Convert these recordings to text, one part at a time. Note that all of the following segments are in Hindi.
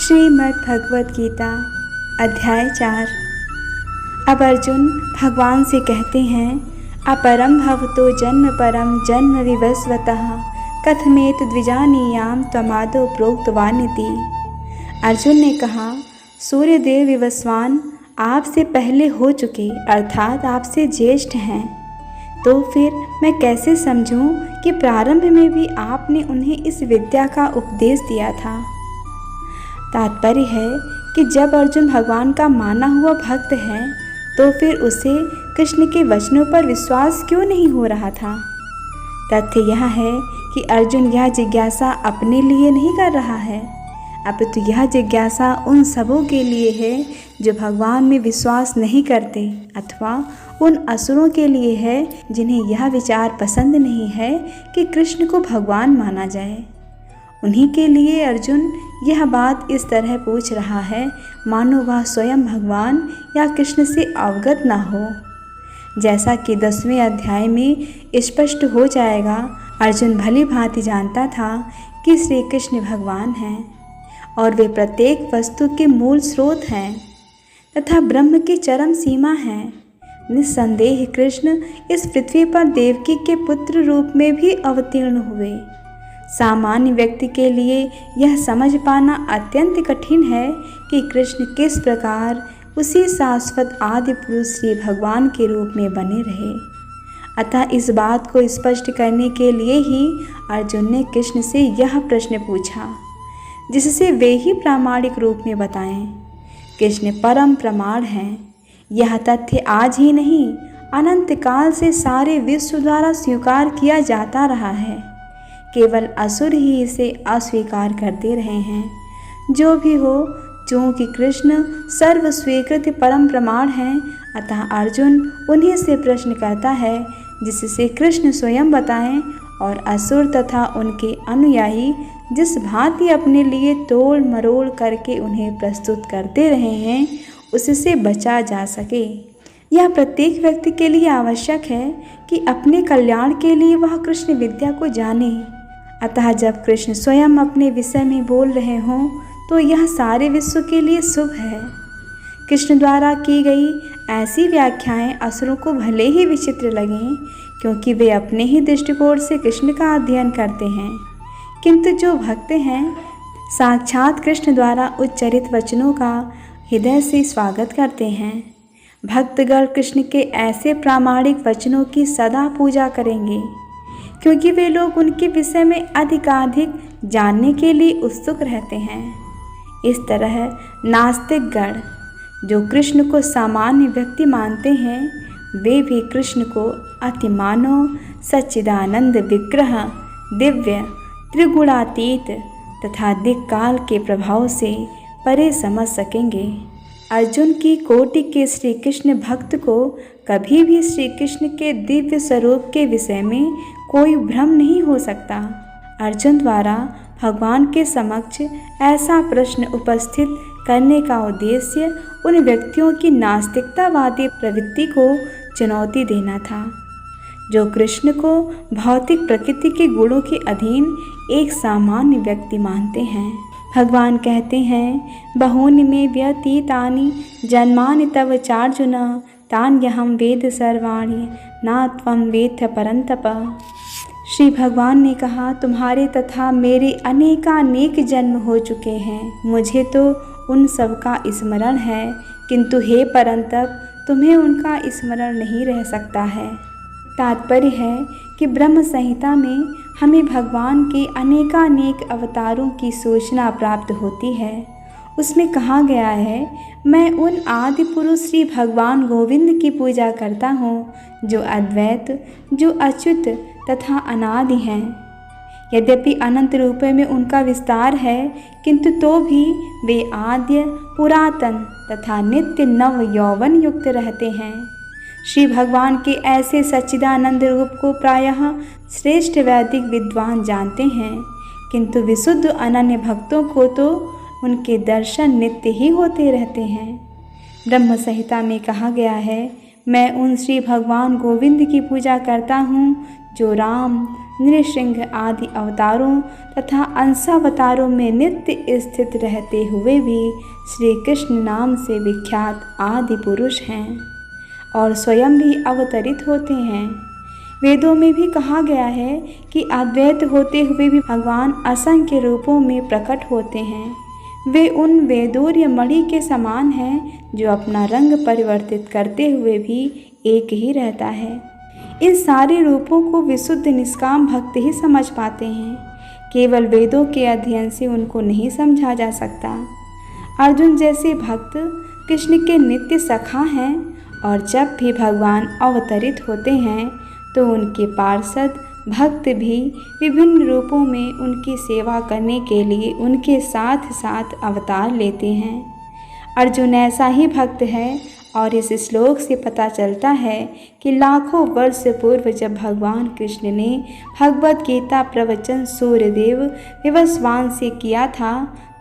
श्रीमद् भगवद गीता अध्याय 4। अब अर्जुन भगवान से कहते हैं, अपरम भवतो जन्म परम जन्म विवस्वतः कथमेत द्विजानीयाम त्वमादो प्रोक्तवानिति। अर्जुन ने कहा, सूर्यदेव विवस्वान आपसे पहले हो चुके अर्थात आपसे ज्येष्ठ हैं, तो फिर मैं कैसे समझूं कि प्रारंभ में भी आपने उन्हें इस विद्या का उपदेश दिया था। तात्पर्य है कि जब अर्जुन भगवान का माना हुआ भक्त है तो फिर उसे कृष्ण के वचनों पर विश्वास क्यों नहीं हो रहा था। तथ्य यह है कि अर्जुन यह जिज्ञासा अपने लिए नहीं कर रहा है, अपितु यह जिज्ञासा उन सबों के लिए है जो भगवान में विश्वास नहीं करते, अथवा उन असुरों के लिए है जिन्हें यह विचार पसंद नहीं है कि कृष्ण को भगवान माना जाए। उन्हीं के लिए अर्जुन यह बात इस तरह पूछ रहा है मानो वह स्वयं भगवान या कृष्ण से अवगत न हो। जैसा कि 10वें अध्याय में स्पष्ट हो जाएगा, अर्जुन भली भांति जानता था कि श्री कृष्ण भगवान हैं और वे प्रत्येक वस्तु के मूल स्रोत हैं तथा ब्रह्म की चरम सीमा हैं। निस्संदेह कृष्ण इस पृथ्वी पर देवकी के पुत्र रूप में भी अवतीर्ण हुए। सामान्य व्यक्ति के लिए यह समझ पाना अत्यंत कठिन है कि कृष्ण किस प्रकार उसी शाश्वत आदि पुरुष श्री भगवान के रूप में बने रहे। अतः इस बात को स्पष्ट करने के लिए ही अर्जुन ने कृष्ण से यह प्रश्न पूछा, जिससे वे ही प्रामाणिक रूप में बताएं। कृष्ण परम प्रमाण हैं। यह तथ्य आज ही नहीं, अनंत काल से सारे विश्व द्वारा स्वीकार किया जाता रहा है। केवल असुर ही इसे अस्वीकार करते रहे हैं। जो भी हो, चूँकि कृष्ण सर्व स्वीकृत परम प्रमाण हैं, अतः अर्जुन उन्हीं से प्रश्न करता है जिससे कृष्ण स्वयं बताएं और असुर तथा उनके अनुयायी जिस भांति अपने लिए तोड़ मरोड़ करके उन्हें प्रस्तुत करते रहे हैं, उससे बचा जा सके। यह प्रत्येक व्यक्ति के लिए आवश्यक है कि अपने कल्याण के लिए वह कृष्ण विद्या को जाने। अतः जब कृष्ण स्वयं अपने विषय में बोल रहे हों तो यह सारे विश्व के लिए शुभ है। कृष्ण द्वारा की गई ऐसी व्याख्याएं असुरों को भले ही विचित्र लगें, क्योंकि वे अपने ही दृष्टिकोण से कृष्ण का अध्ययन करते हैं, किंतु जो भक्त हैं साक्षात कृष्ण द्वारा उच्चरित वचनों का हृदय से स्वागत करते हैं। भक्तगण कृष्ण के ऐसे प्रामाणिक वचनों की सदा पूजा करेंगे, क्योंकि वे लोग उनके विषय में अधिकाधिक जानने के लिए उत्सुक रहते हैं। इस तरह नास्तिक गण जो कृष्ण को सामान्य व्यक्ति मानते हैं, वे भी कृष्ण को अतिमानव सच्चिदानंद विग्रह, दिव्य, त्रिगुणातीत तथा दिक्काल के प्रभाव से परे समझ सकेंगे। अर्जुन की कोटि के श्री कृष्ण भक्त को कभी भी श्री कृष्ण के दिव्य स्वरूप के विषय में कोई भ्रम नहीं हो सकता। अर्जुन द्वारा भगवान के समक्ष ऐसा प्रश्न उपस्थित करने का उद्देश्य उन व्यक्तियों की नास्तिकतावादी प्रवृत्ति को चुनौती देना था, जो कृष्ण को भौतिक प्रकृति के गुणों के अधीन एक सामान्य व्यक्ति मानते हैं। भगवान कहते हैं, बहूनि में व्यतीतानि जन्मानि तव चार्जुन तान्यहं वेद सर्वाणि न त्वं वेत्थ परन्तप। श्री भगवान ने कहा, तुम्हारे तथा मेरे अनेकानेक जन्म हो चुके हैं, मुझे तो उन सब का स्मरण है, किंतु हे परंतप तुम्हें उनका स्मरण नहीं रह सकता है। तात्पर्य है कि ब्रह्म संहिता में हमें भगवान के अनेकानेक अवतारों की सूचना प्राप्त होती है। उसमें कहा गया है, मैं उन आदि पुरुष श्री भगवान गोविंद की पूजा करता हूँ, जो अद्वैत, जो अच्युत तथा अनादि हैं। यद्यपि अनंत रूपों में उनका विस्तार है, किंतु तो भी वे आद्य, पुरातन तथा नित्य नव यौवन युक्त रहते हैं। श्री भगवान के ऐसे सच्चिदानंद रूप को प्रायः श्रेष्ठ वैदिक विद्वान जानते हैं, किंतु विशुद्ध अनन्य भक्तों को तो उनके दर्शन नित्य ही होते रहते हैं। ब्रह्म संहिता में कहा गया है, मैं उन श्री भगवान गोविंद की पूजा करता हूँ जो राम, नृसिंह आदि अवतारों तथा अंशावतारों में नित्य स्थित रहते हुए भी श्री कृष्ण नाम से विख्यात आदि पुरुष हैं और स्वयं भी अवतरित होते हैं। वेदों में भी कहा गया है कि अद्वैत होते हुए भी भगवान असंख्य रूपों में प्रकट होते हैं। वे उन वैदूर्य मणि के समान हैं जो अपना रंग परिवर्तित करते हुए भी एक ही रहता है। इन सारे रूपों को विशुद्ध निष्काम भक्त ही समझ पाते हैं। केवल वेदों के अध्ययन से उनको नहीं समझा जा सकता। अर्जुन जैसे भक्त कृष्ण के नित्य सखा हैं और जब भी भगवान अवतरित होते हैं तो उनके पार्षद भक्त भी विभिन्न रूपों में उनकी सेवा करने के लिए उनके साथ साथ अवतार लेते हैं। अर्जुन ऐसा ही भक्त है और इस श्लोक से पता चलता है कि लाखों वर्ष पूर्व जब भगवान कृष्ण ने भगवद गीता प्रवचन सूर्यदेव विवस्वान से किया था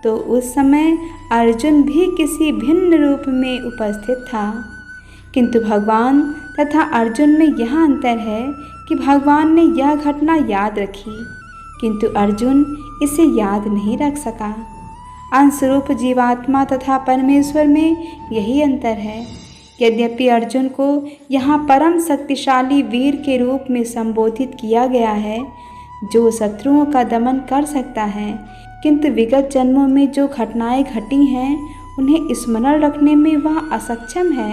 तो उस समय अर्जुन भी किसी भिन्न रूप में उपस्थित था। किंतु भगवान तथा अर्जुन में यह अंतर है कि भगवान ने यह घटना याद रखी किंतु अर्जुन इसे याद नहीं रख सका। अंशरूप जीवात्मा तथा परमेश्वर में यही अंतर है। यद्यपि अर्जुन को यहाँ परम शक्तिशाली वीर के रूप में संबोधित किया गया है जो शत्रुओं का दमन कर सकता है, किंतु विगत जन्मों में जो घटनाएं घटी हैं उन्हें स्मरण रखने में वह असक्षम है।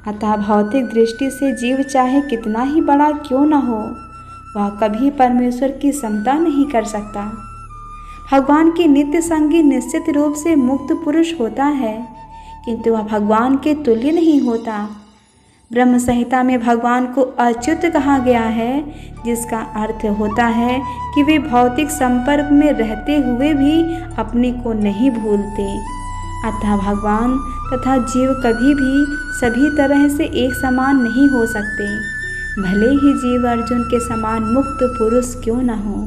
अतः भौतिक दृष्टि से जीव चाहे कितना ही बड़ा क्यों न हो, वह कभी परमेश्वर की समता नहीं कर सकता। भगवान के नित्य संगी निश्चित रूप से मुक्त पुरुष होता है किंतु वह भगवान के तुल्य नहीं होता। ब्रह्म संहिता में भगवान को अच्युत कहा गया है जिसका अर्थ होता है कि वे भौतिक संपर्क में रहते हुए भी अपने को नहीं भूलते। अतः भगवान तथा जीव कभी भी सभी तरह से एक समान नहीं हो सकते, भले ही जीव अर्जुन के समान मुक्त पुरुष क्यों न हो।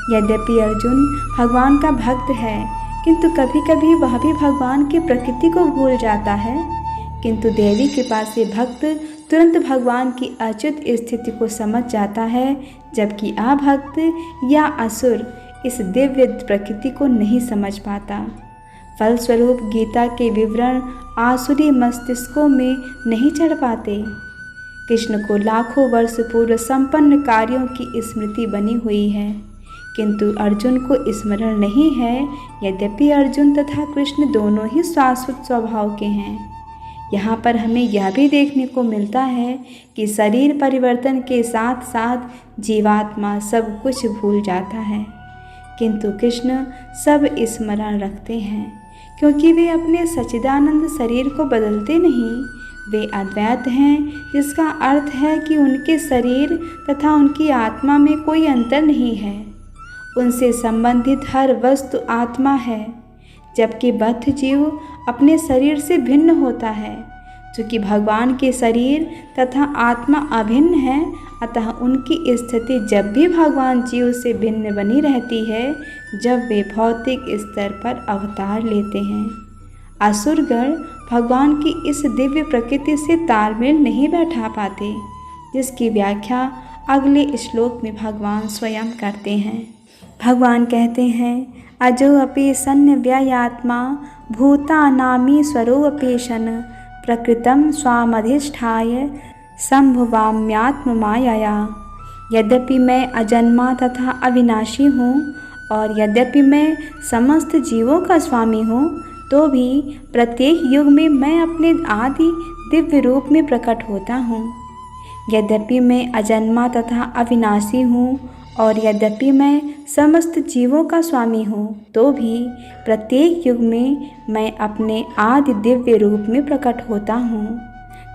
यद्यपि अर्जुन भगवान का भक्त है किंतु कभी कभी वह भी भगवान की प्रकृति को भूल जाता है। किंतु देवी कृपा से भक्त तुरंत भगवान की अच्युत स्थिति को समझ जाता है, जबकि अभक्त या असुर इस दिव्य प्रकृति को नहीं समझ पाता। फलस्वरूप गीता के विवरण आसुरी मस्तिष्कों में नहीं चढ़ पाते। कृष्ण को लाखों वर्ष पूर्व संपन्न कार्यों की स्मृति बनी हुई है किंतु अर्जुन को स्मरण नहीं है। यद्यपि अर्जुन तथा कृष्ण दोनों ही शाश्वत स्वभाव के हैं। यहाँ पर हमें यह भी देखने को मिलता है कि शरीर परिवर्तन के साथ साथ जीवात्मा सब कुछ भूल जाता है, किंतु कृष्ण सब स्मरण रखते हैं क्योंकि वे अपने सच्चिदानंद शरीर को बदलते नहीं। वे अद्वैत हैं, जिसका अर्थ है कि उनके शरीर तथा उनकी आत्मा में कोई अंतर नहीं है। उनसे संबंधित हर वस्तु आत्मा है, जबकि बद्ध जीव अपने शरीर से भिन्न होता है। चूँकि भगवान के शरीर तथा आत्मा अभिन्न है, अतः उनकी स्थिति जब भी भगवान जीव से भिन्न बनी रहती है जब वे भौतिक स्तर पर अवतार लेते हैं। असुरगण भगवान की इस दिव्य प्रकृति से तालमेल नहीं बैठा पाते, जिसकी व्याख्या अगले श्लोक में भगवान स्वयं करते हैं। भगवान कहते हैं, अजो अपि सन्न व्ययात्मा भूतानामी स्वरोपेशन प्रकृतम स्वामधिष्ठाय संभवाम्यात्म मायाया। यद्यपि मैं अजन्मा तथा अविनाशी हूँ और यद्यपि मैं समस्त जीवों का स्वामी हूँ, तो भी प्रत्येक युग में मैं अपने आदि दिव्य रूप में प्रकट होता हूँ। यद्यपि मैं अजन्मा तथा अविनाशी हूँ और यद्यपि मैं समस्त जीवों का स्वामी हूँ, तो भी प्रत्येक युग में मैं अपने आदि दिव्य रूप में प्रकट होता हूँ।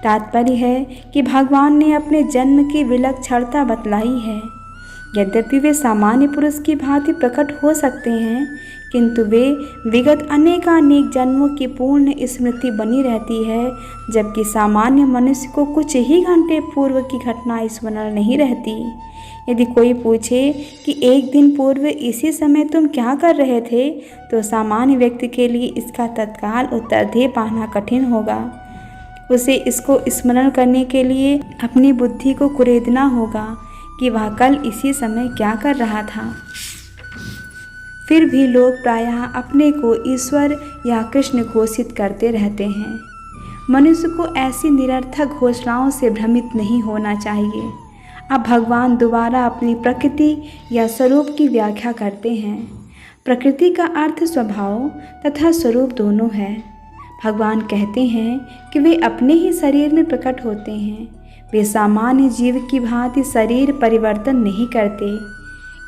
तात्पर्य है कि भगवान ने अपने जन्म की विलक्षणता बतलाई है। यद्यपि वे सामान्य पुरुष की भांति प्रकट हो सकते हैं, किंतु वे विगत अनेकानेक जन्मों की पूर्ण स्मृति बनी रहती है, जबकि सामान्य मनुष्य को कुछ ही घंटे पूर्व की घटना स्मरण नहीं रहती। यदि कोई पूछे कि एक दिन पूर्व इसी समय तुम क्या कर रहे थे, तो सामान्य व्यक्ति के लिए इसका तत्काल उत्तर दे पाना कठिन होगा। उसे इसको स्मरण करने के लिए अपनी बुद्धि को कुरेदना होगा कि वह कल इसी समय क्या कर रहा था। फिर भी लोग प्रायः अपने को ईश्वर या कृष्ण घोषित करते रहते हैं। मनुष्य को ऐसी निरर्थक घोषणाओं से भ्रमित नहीं होना चाहिए। अब भगवान दोबारा अपनी प्रकृति या स्वरूप की व्याख्या करते हैं। प्रकृति का अर्थ स्वभाव तथा स्वरूप दोनों है। भगवान कहते हैं कि वे अपने ही शरीर में प्रकट होते हैं। वे सामान्य जीव की भांति शरीर परिवर्तन नहीं करते।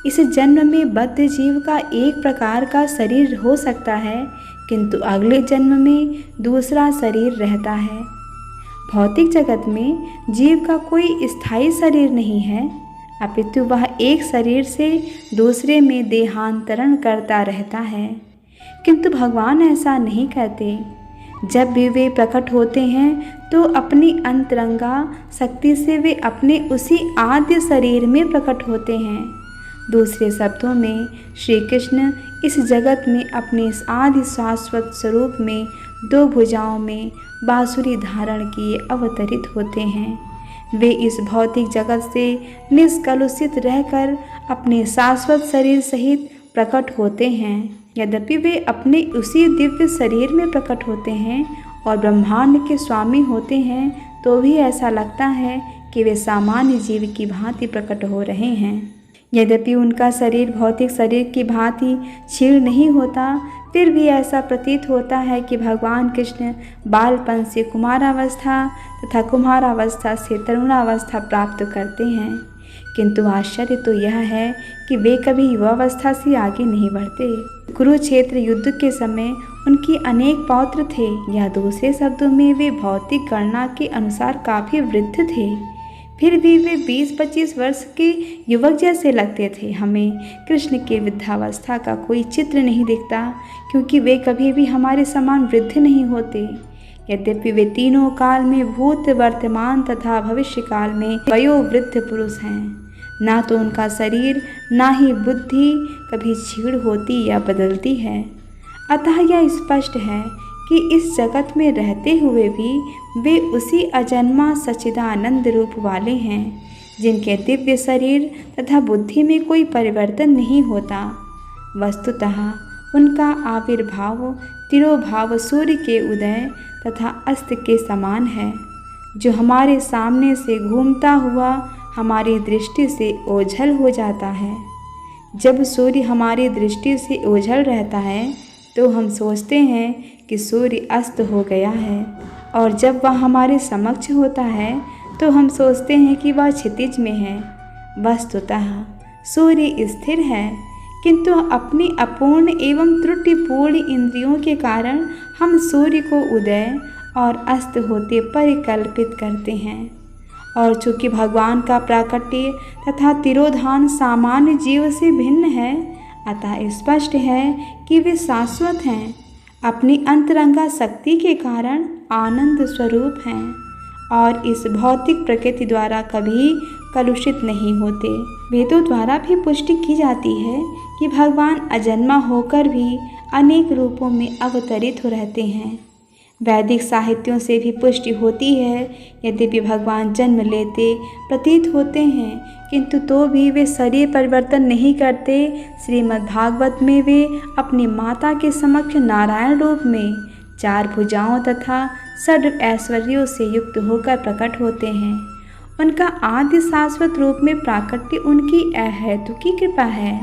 इस जन्म में बद्ध जीव का एक प्रकार का शरीर हो सकता है, किंतु अगले जन्म में दूसरा शरीर रहता है। भौतिक जगत में जीव का कोई स्थायी शरीर नहीं है, अपितु वह एक शरीर से दूसरे में देहांतरण करता रहता है। किंतु भगवान ऐसा नहीं करते। जब भी वे प्रकट होते हैं तो अपनी अंतरंगा शक्ति से वे अपने उसी आद्य शरीर में प्रकट होते हैं। दूसरे शब्दों में श्री कृष्ण इस जगत में अपने आदि शाश्वत स्वरूप में 2 भुजाओं में बांसुरी धारण किए अवतरित होते हैं। वे इस भौतिक जगत से निष्कलुषित रहकर अपने शाश्वत शरीर सहित प्रकट होते हैं। यद्यपि वे अपने उसी दिव्य शरीर में प्रकट होते हैं और ब्रह्मांड के स्वामी होते हैं, तो भी ऐसा लगता है कि वे सामान्य जीव की भांति प्रकट हो रहे हैं। यद्यपि उनका शरीर भौतिक शरीर की भांति क्षीण नहीं होता, फिर भी ऐसा प्रतीत होता है कि भगवान कृष्ण बालपन से कुमारावस्था तथा कुमारावस्था से तरुणावस्था प्राप्त करते हैं। किंतु आश्चर्य तो यह है कि वे कभी युवावस्था से आगे नहीं बढ़ते। कुरुक्षेत्र युद्ध के समय उनकी अनेक पौत्र थे, या दूसरे शब्दों में वे भौतिक गणना के अनुसार काफ़ी वृद्ध थे। फिर भी वे 20-25 वर्ष के युवक जैसे लगते थे। हमें कृष्ण के वृद्धावस्था का कोई चित्र नहीं दिखता, क्योंकि वे कभी भी हमारे समान वृद्ध नहीं होते। यद्यपि वे तीनों काल में भूत, वर्तमान तथा भविष्य काल में वयोवृद्ध पुरुष हैं। ना तो उनका शरीर ना ही बुद्धि कभी क्षीण होती या बदलती है। अतः यह स्पष्ट है कि इस जगत में रहते हुए भी वे उसी अजन्मा सच्चिदानंद रूप वाले हैं, जिनके दिव्य शरीर तथा बुद्धि में कोई परिवर्तन नहीं होता। वस्तुतः उनका आविर्भाव तिरोभाव सूर्य के उदय तथा अस्त के समान है, जो हमारे सामने से घूमता हुआ हमारी दृष्टि से ओझल हो जाता है। जब सूर्य हमारी दृष्टि से ओझल रहता है तो हम सोचते हैं कि सूर्य अस्त हो गया है, और जब वह हमारे समक्ष होता है तो हम सोचते हैं कि वह क्षितिज में है। वस्तुतः सूर्य स्थिर है, किंतु अपनी अपूर्ण एवं त्रुटिपूर्ण इंद्रियों के कारण हम सूर्य को उदय और अस्त होते परिकल्पित करते हैं। और चूँकि भगवान का प्राकट्य तथा तिरोधान सामान्य जीव से भिन्न है, अतः स्पष्ट है कि वे शाश्वत हैं, अपनी अंतरंगा शक्ति के कारण आनंद स्वरूप हैं और इस भौतिक प्रकृति द्वारा कभी कलुषित नहीं होते। वेदों द्वारा भी पुष्टि की जाती है कि भगवान अजन्मा होकर भी अनेक रूपों में अवतरित हो रहते हैं। वैदिक साहित्यों से भी पुष्टि होती है। यद्यपि भगवान जन्म लेते प्रतीत होते हैं, किंतु तो भी वे शरीर परिवर्तन नहीं करते। श्रीमद् भागवत में वे अपनी माता के समक्ष नारायण रूप में 4 भुजाओं तथा 6 ऐश्वर्यों से युक्त होकर प्रकट होते हैं। उनका आदि शाश्वत रूप में प्राकट्य उनकी अहेतुकी कृपा है,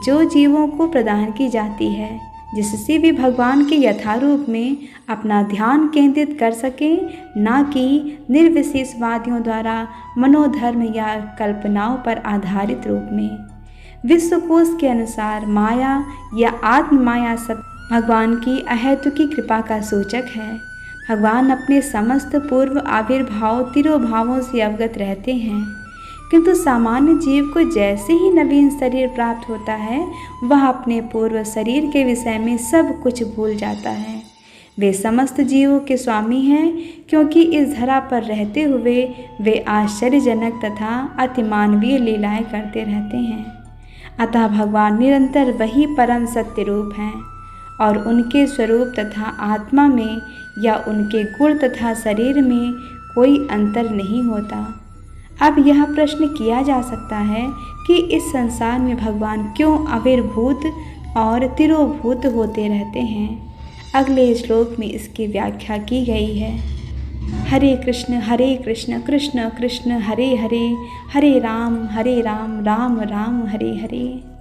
जो जीवों को प्रदान की जाती है, जिससे वे भगवान के यथारूप में अपना ध्यान केंद्रित कर सकें, ना कि निर्विशेषवादियों द्वारा मनोधर्म या कल्पनाओं पर आधारित रूप में। विश्वकोश के अनुसार माया या आत्म माया सब भगवान की अहेतुकी कृपा का सूचक है। भगवान अपने समस्त पूर्व आविर्भाव तिरोभावों से अवगत रहते हैं, किंतु सामान्य जीव को जैसे ही नवीन शरीर प्राप्त होता है, वह अपने पूर्व शरीर के विषय में सब कुछ भूल जाता है। वे समस्त जीवों के स्वामी हैं, क्योंकि इस धरा पर रहते हुए वे आश्चर्यजनक तथा अतिमानवीय लीलाएं करते रहते हैं। अतः भगवान निरंतर वही परम सत्य रूप हैं और उनके स्वरूप तथा आत्मा में या उनके गुण तथा शरीर में कोई अंतर नहीं होता। अब यह प्रश्न किया जा सकता है कि इस संसार में भगवान क्यों आविर्भूत और तिरोभूत होते रहते हैं। अगले श्लोक में इसकी व्याख्या की गई है। हरे कृष्ण कृष्ण कृष्ण हरे हरे, हरे राम राम राम हरे हरे।